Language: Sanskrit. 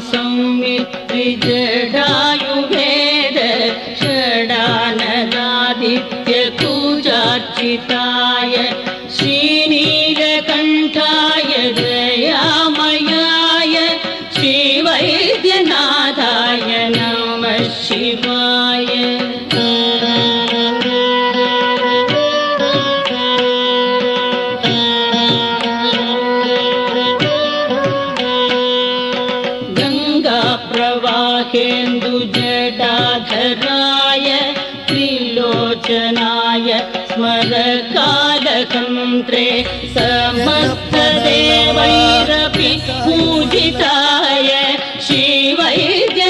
संवित्रि जडायुवेद षडानदादित्य पूजार्चिताय श्रीनीलकण्ठाय दयामयाय श्रीवैद्यनाथाय नमः शिवाय। प्रवाहेन्दुजटाधराय त्रिलोचनाय स्मरकालकन्त्रे समस्तदेवैरपि पूजिताय श्रीवैद्य